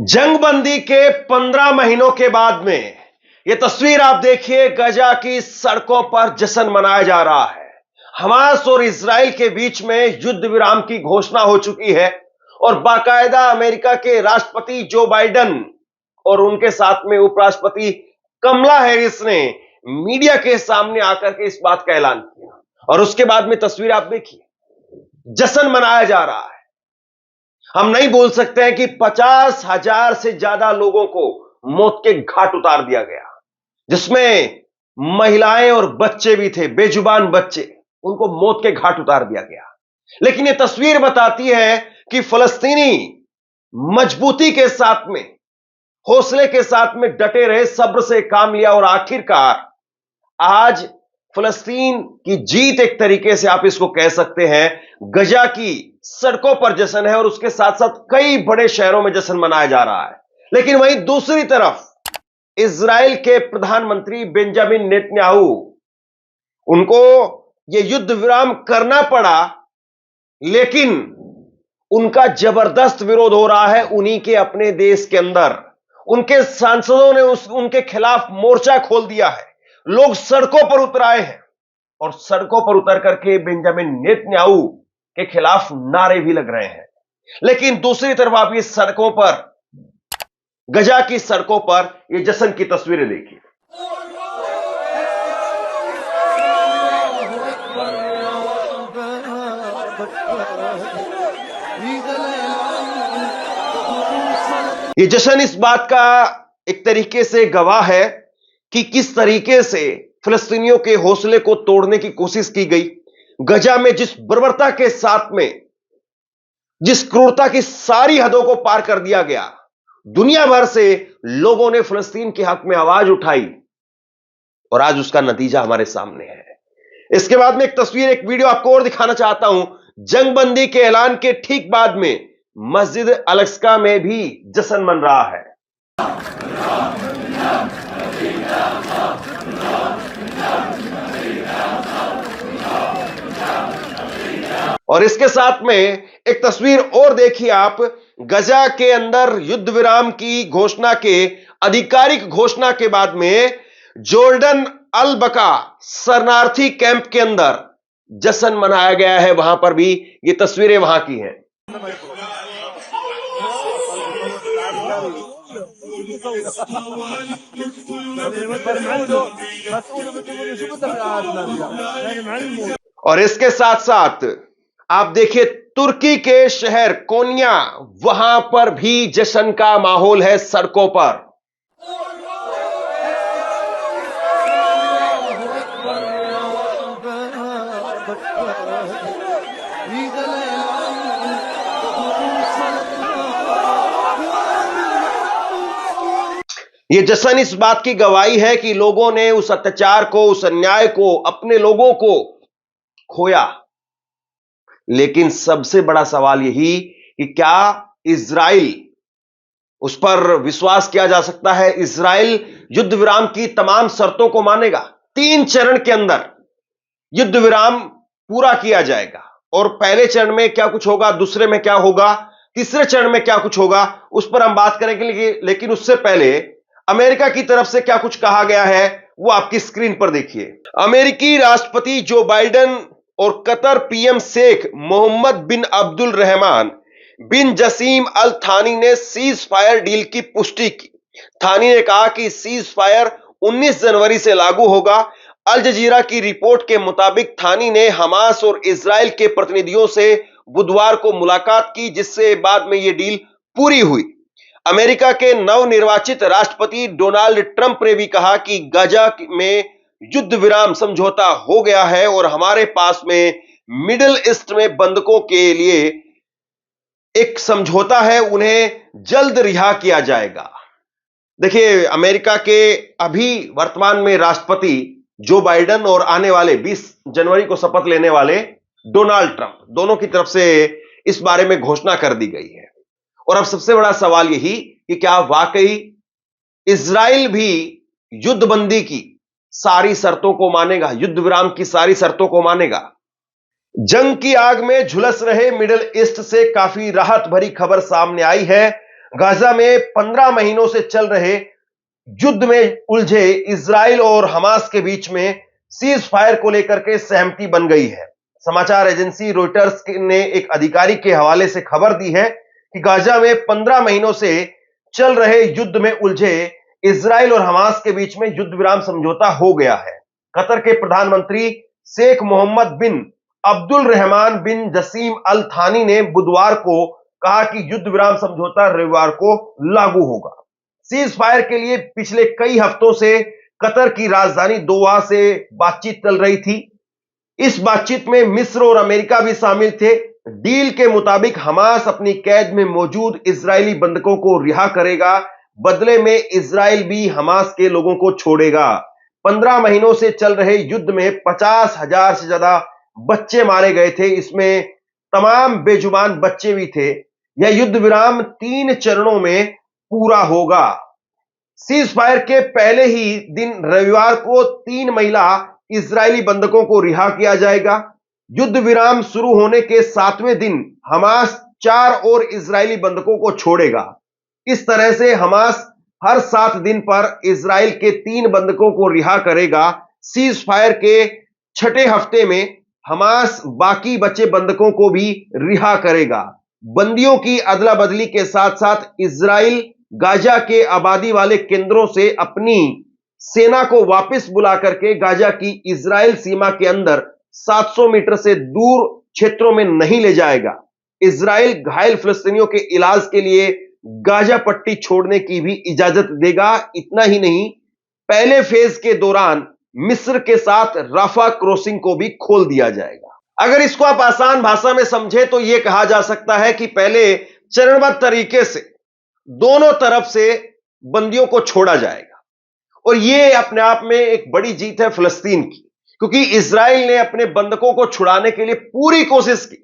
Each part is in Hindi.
जंगबंदी के 15 महीनों के बाद में यह तस्वीर आप देखिए, गजा की सड़कों पर जश्न मनाया जा रहा है। हमास और इजराइल के बीच में युद्ध विराम की घोषणा हो चुकी है और बाकायदा अमेरिका के राष्ट्रपति जो बाइडेन और उनके साथ में उपराष्ट्रपति कमला हैरिस ने मीडिया के सामने आकर के इस बात का ऐलान किया और उसके बाद में तस्वीर आप देखिए, जश्न मनाया जा रहा है। हम नहीं बोल सकते हैं कि 50,000 से ज्यादा लोगों को मौत के घाट उतार दिया गया, जिसमें महिलाएं और बच्चे भी थे, बेजुबान बच्चे, उनको मौत के घाट उतार दिया गया। लेकिन यह तस्वीर बताती है कि फलस्तीनी मजबूती के साथ में, हौसले के साथ में डटे रहे, सब्र से काम लिया और आखिरकार आज फलस्तीन की जीत, एक तरीके से आप इसको कह सकते हैं, गजा की सड़कों पर जश्न है और उसके साथ साथ कई बड़े शहरों में जश्न मनाया जा रहा है। लेकिन वहीं दूसरी तरफ इजराइल के प्रधानमंत्री बेंजामिन नेतन्याहू, उनको यह युद्ध विराम करना पड़ा, लेकिन उनका जबरदस्त विरोध हो रहा है उन्हीं के अपने देश के अंदर। उनके सांसदों ने उनके खिलाफ मोर्चा खोल दिया है, लोग सड़कों पर उतर आए हैं और सड़कों पर उतर करके बेंजामिन नेतन्याहू के खिलाफ नारे भी लग रहे हैं। लेकिन दूसरी तरफ आप ये सड़कों पर, गजा की सड़कों पर ये जश्न की तस्वीरें देखिए। ये जश्न इस बात का एक तरीके से गवाह है कि किस तरीके से फिलिस्तीनियों के हौसले को तोड़ने की कोशिश की गई। गजा में जिस बर्बरता के साथ में, जिस क्रूरता की सारी हदों को पार कर दिया गया, दुनिया भर से लोगों ने फिलिस्तीन के हक में आवाज उठाई और आज उसका नतीजा हमारे सामने है। इसके बाद में एक तस्वीर, एक वीडियो आपको और दिखाना चाहता हूं। जंगबंदी के ऐलान के ठीक बाद में मस्जिद अल-अक्सा में भी जश्न मन रहा है। और इसके साथ में एक तस्वीर और देखिए आप, गजा के अंदर युद्ध विराम की घोषणा के, आधिकारिक घोषणा के बाद में जॉर्डन अल बका शरणार्थी कैंप के अंदर जश्न मनाया गया है। वहां पर भी ये तस्वीरें वहां की हैं। और इसके साथ साथ आप देखिए, तुर्की के शहर कोन्या, वहां पर भी जश्न का माहौल है सड़कों पर। यह जश्न इस बात की गवाही है कि लोगों ने उस अत्याचार को, उस अन्याय को, अपने लोगों को खोया। लेकिन सबसे बड़ा सवाल यही कि क्या इजराइल, उस पर विश्वास किया जा सकता है, इजराइल युद्ध विराम की तमाम शर्तों को मानेगा? 3 चरण के अंदर युद्ध विराम पूरा किया जाएगा और पहले चरण में क्या कुछ होगा, दूसरे में क्या होगा, तीसरे चरण में क्या कुछ होगा, उस पर हम बात करेंगे। लेकिन उससे पहले अमेरिका की तरफ से क्या कुछ कहा गया है वो आपकी स्क्रीन पर देखिए। अमेरिकी राष्ट्रपति जो बाइडेन और कतर पीएम शेख मोहम्मद बिन अब्दुल रहमान बिन जसीम अल थानी ने सीज फायर डील की पुष्टि की। थानी ने कहा कि सीज फायर 19 जनवरी से लागू होगा। अल जजीरा की रिपोर्ट के मुताबिक थानी ने हमास और इजराइल के प्रतिनिधियों से बुधवार को मुलाकात की, जिससे बाद में यह डील पूरी हुई। अमेरिका के नवनिर्वाचित राष्ट्रपति डोनाल्ड ट्रंप ने भी कहा कि गजा में युद्ध विराम समझौता हो गया है और हमारे पास में मिडिल ईस्ट में बंधकों के लिए एक समझौता है, उन्हें जल्द रिहा किया जाएगा। देखिए, अमेरिका के अभी वर्तमान में राष्ट्रपति जो बाइडेन और आने वाले 20 जनवरी को शपथ लेने वाले डोनाल्ड ट्रंप, दोनों की तरफ से इस बारे में घोषणा कर दी गई है। और अब सबसे बड़ा सवाल यही कि क्या वाकई इजराइल भी युद्धबंदी की सारी शर्तों को मानेगा, युद्ध विराम की सारी शर्तों को मानेगा। जंग की आग में झुलस रहे मिडिल ईस्ट से काफी राहत भरी खबर सामने आई है। गाजा में 15 महीनों से चल रहे युद्ध में उलझे इजराइल और हमास के बीच में सीज फायर को लेकर के सहमति बन गई है। समाचार एजेंसी रॉयटर्स ने एक अधिकारी के हवाले से खबर दी है कि गाजा में 15 महीनों से चल रहे युद्ध में उलझे इजराइल और हमास के बीच में युद्ध विराम समझौता हो गया है। कतर के प्रधानमंत्री शेख मोहम्मद बिन अब्दुल रहमान बिन जसीम अल थानी ने बुधवार को कहा कि युद्ध विराम समझौता रविवार को लागू होगा। सीज फायर के लिए पिछले कई हफ्तों से कतर की राजधानी दोहा से बातचीत चल रही थी। इस बातचीत में मिस्र और अमेरिका भी शामिल थे। डील के मुताबिक हमास अपनी कैद में मौजूद इजरायली बंधकों को रिहा करेगा, बदले में इजराइल भी हमास के लोगों को छोड़ेगा। 15 महीनों से चल रहे युद्ध में 50,000 से ज्यादा बच्चे मारे गए थे, इसमें तमाम बेजुबान बच्चे भी थे। यह युद्ध विराम 3 चरणों में पूरा होगा। सीज फायर के पहले ही दिन रविवार को 3 महिला इजरायली बंधकों को रिहा किया जाएगा। युद्ध विराम शुरू होने के 7वें दिन हमास 4 और इजरायली बंधकों को छोड़ेगा। इस तरह से हमास हर 7 दिन पर इजराइल के 3 बंधकों को रिहा करेगा। सीज फायर के 6ठे हफ्ते में हमास बाकी बचे बंधकों को भी रिहा करेगा। बंदियों की अदला बदली के साथ साथ इजराइल गाजा के आबादी वाले केंद्रों से अपनी सेना को वापस बुला करके गाजा की इजराइल सीमा के अंदर 700 मीटर से दूर क्षेत्रों में नहीं ले जाएगा। इजराइल घायल फिलिस्तीनियों के इलाज के लिए गाजा पट्टी छोड़ने की भी इजाजत देगा। इतना ही नहीं, पहले फेज के दौरान मिस्र के साथ राफा क्रॉसिंग को भी खोल दिया जाएगा। अगर इसको आप आसान भाषा में समझे तो यह कहा जा सकता है कि पहले चरणबद्ध तरीके से दोनों तरफ से बंदियों को छोड़ा जाएगा। और यह अपने आप में एक बड़ी जीत है फिलिस्तीन की, क्योंकि इजराइल ने अपने बंधकों को छुड़ाने के लिए पूरी कोशिश की,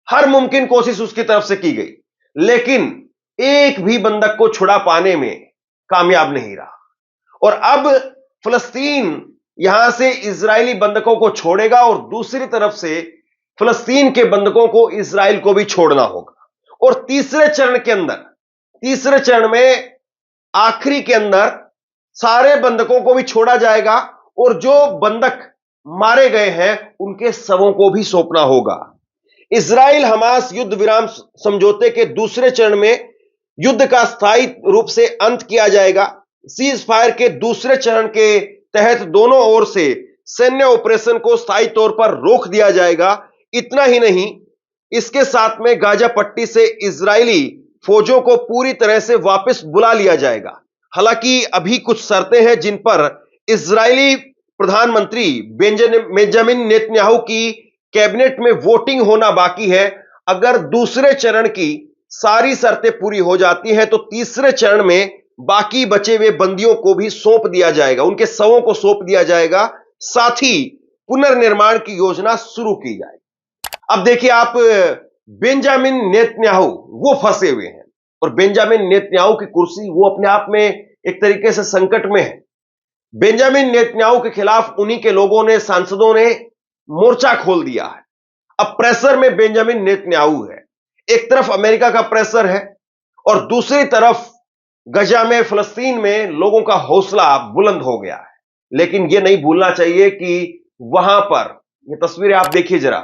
हर मुमकिन कोशिश उसकी तरफ से की गई, लेकिन एक भी बंधक को छुड़ा पाने में कामयाब नहीं रहा। और अब फिलिस्तीन यहां से इजरायली बंधकों को छोड़ेगा और दूसरी तरफ से फिलिस्तीन के बंधकों को इजराइल को भी छोड़ना होगा। और तीसरे चरण में आखिरी के अंदर सारे बंधकों को भी छोड़ा जाएगा और जो बंधक मारे गए हैं उनके शवों को भी सौंपना होगा। इजराइल हमास युद्ध विराम समझौते के दूसरे चरण में युद्ध का स्थायी रूप से अंत किया जाएगा। सीज फायर के दूसरे चरण के तहत दोनों ओर से सैन्य ऑपरेशन को स्थायी तौर पर रोक दिया जाएगा। इतना ही नहीं, इसके साथ में गाजा पट्टी से इजरायली फौजों को पूरी तरह से वापस बुला लिया जाएगा। हालांकि अभी कुछ शर्तें हैं जिन पर इजरायली प्रधानमंत्री बेंजामिन नेतन्याहू की कैबिनेट में वोटिंग होना बाकी है। अगर दूसरे चरण की सारी शर्तें पूरी हो जाती हैं तो तीसरे चरण में बाकी बचे हुए बंदियों को भी सौंप दिया जाएगा, उनके शवों को सौंप दिया जाएगा, साथ ही पुनर्निर्माण की योजना शुरू की जाएगी। अब देखिए आप, बेंजामिन नेतन्याहू वो फंसे हुए हैं और बेंजामिन नेतन्याहू की कुर्सी वो अपने आप में एक तरीके से संकट में है। बेंजामिन नेतन्याहू के खिलाफ उन्हीं के लोगों ने, सांसदों ने मोर्चा खोल दिया है। अब प्रेशर में बेंजामिन नेतन्याहू है। एक तरफ अमेरिका का प्रेशर है और दूसरी तरफ गजा में, फिलिस्तीन में लोगों का हौसला बुलंद हो गया है। लेकिन यह नहीं भूलना चाहिए कि वहां पर, ये तस्वीरें आप देखिए जरा,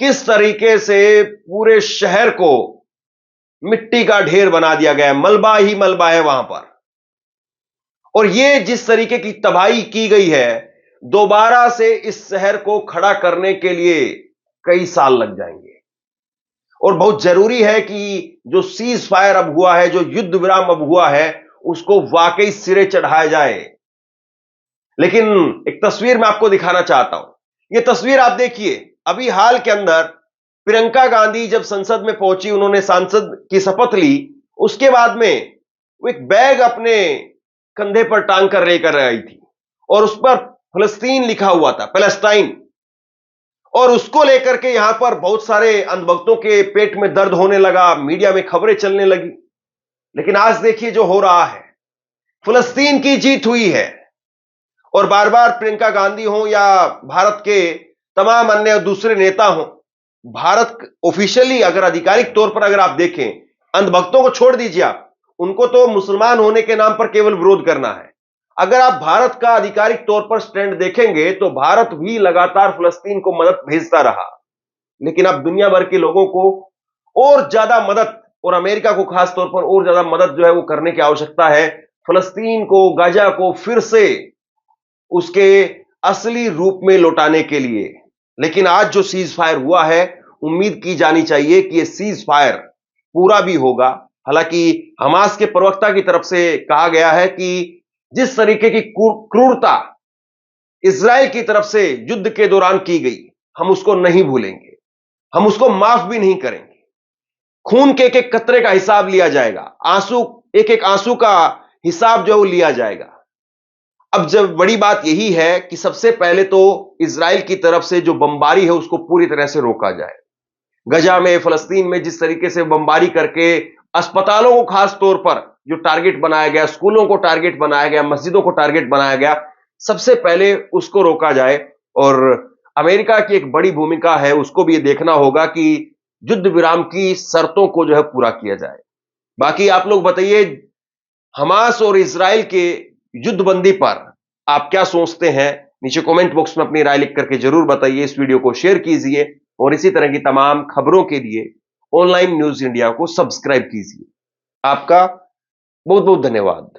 किस तरीके से पूरे शहर को मिट्टी का ढेर बना दिया गया है, मलबा ही मलबा है वहां पर। और यह जिस तरीके की तबाही की गई है, दोबारा से इस शहर को खड़ा करने के लिए कई साल लग जाएंगे। और बहुत जरूरी है कि जो सीज फायर अब हुआ है, जो युद्ध विराम अब हुआ है, उसको वाकई सिरे चढ़ाया जाए। लेकिन एक तस्वीर मैं आपको दिखाना चाहता हूं। यह तस्वीर आप देखिए, अभी हाल के अंदर प्रियंका गांधी जब संसद में पहुंची, उन्होंने सांसद की शपथ ली, उसके बाद में वो एक बैग अपने कंधे पर टांग कर लेकर आई थी और उस पर फलस्तीन लिखा हुआ था, पैलेस्टाइन, और उसको लेकर के यहां पर बहुत सारे अंधभक्तों के पेट में दर्द होने लगा, मीडिया में खबरें चलने लगी। लेकिन आज देखिए जो हो रहा है, फलस्तीन की जीत हुई है। और बार बार प्रियंका गांधी हो या भारत के तमाम अन्य दूसरे नेता हो, भारत ऑफिशियली अगर आधिकारिक तौर पर अगर आप देखें, अंधभक्तों को छोड़ दीजिए आप, उनको तो मुसलमान होने के नाम पर केवल विरोध करना है। अगर आप भारत का आधिकारिक तौर पर स्टैंड देखेंगे तो भारत भी लगातार फलस्तीन को मदद भेजता रहा। लेकिन अब दुनिया भर के लोगों को और ज्यादा मदद, और अमेरिका को खास तौर पर और ज्यादा मदद जो है वो करने की आवश्यकता है, फलस्तीन को, गाजा को फिर से उसके असली रूप में लौटाने के लिए। लेकिन आज जो सीज फायर हुआ है, उम्मीद की जानी चाहिए कि यह सीज फायर पूरा भी होगा। हालांकि हमास के प्रवक्ता की तरफ से कहा गया है कि जिस तरीके की क्रूरता इजराइल की तरफ से युद्ध के दौरान की गई, हम उसको नहीं भूलेंगे, हम उसको माफ भी नहीं करेंगे। खून के एक एक कतरे का हिसाब लिया जाएगा, आंसू, एक एक आंसू का हिसाब जो लिया जाएगा। अब जब बड़ी बात यही है कि सबसे पहले तो इजराइल की तरफ से जो बमबारी है उसको पूरी तरह से रोका जाए। गजा में, फलस्तीन में जिस तरीके से बमबारी करके अस्पतालों को खास तौर पर जो टारगेट बनाया गया, स्कूलों को टारगेट बनाया गया, मस्जिदों को टारगेट बनाया गया, सबसे पहले उसको रोका जाए। और अमेरिका की एक बड़ी भूमिका है, उसको भी ये देखना होगा कि युद्ध विराम की शर्तों को जो है पूरा किया जाए। बाकी आप लोग बताइए, हमास और इजराइल के युद्धबंदी पर आप क्या सोचते हैं? नीचे कमेंट बॉक्स में अपनी राय लिख करके जरूर बताइए। इस वीडियो को शेयर कीजिए और इसी तरह की तमाम खबरों के लिए ऑनलाइन न्यूज इंडिया को सब्सक्राइब कीजिए। आपका बहुत बहुत धन्यवाद।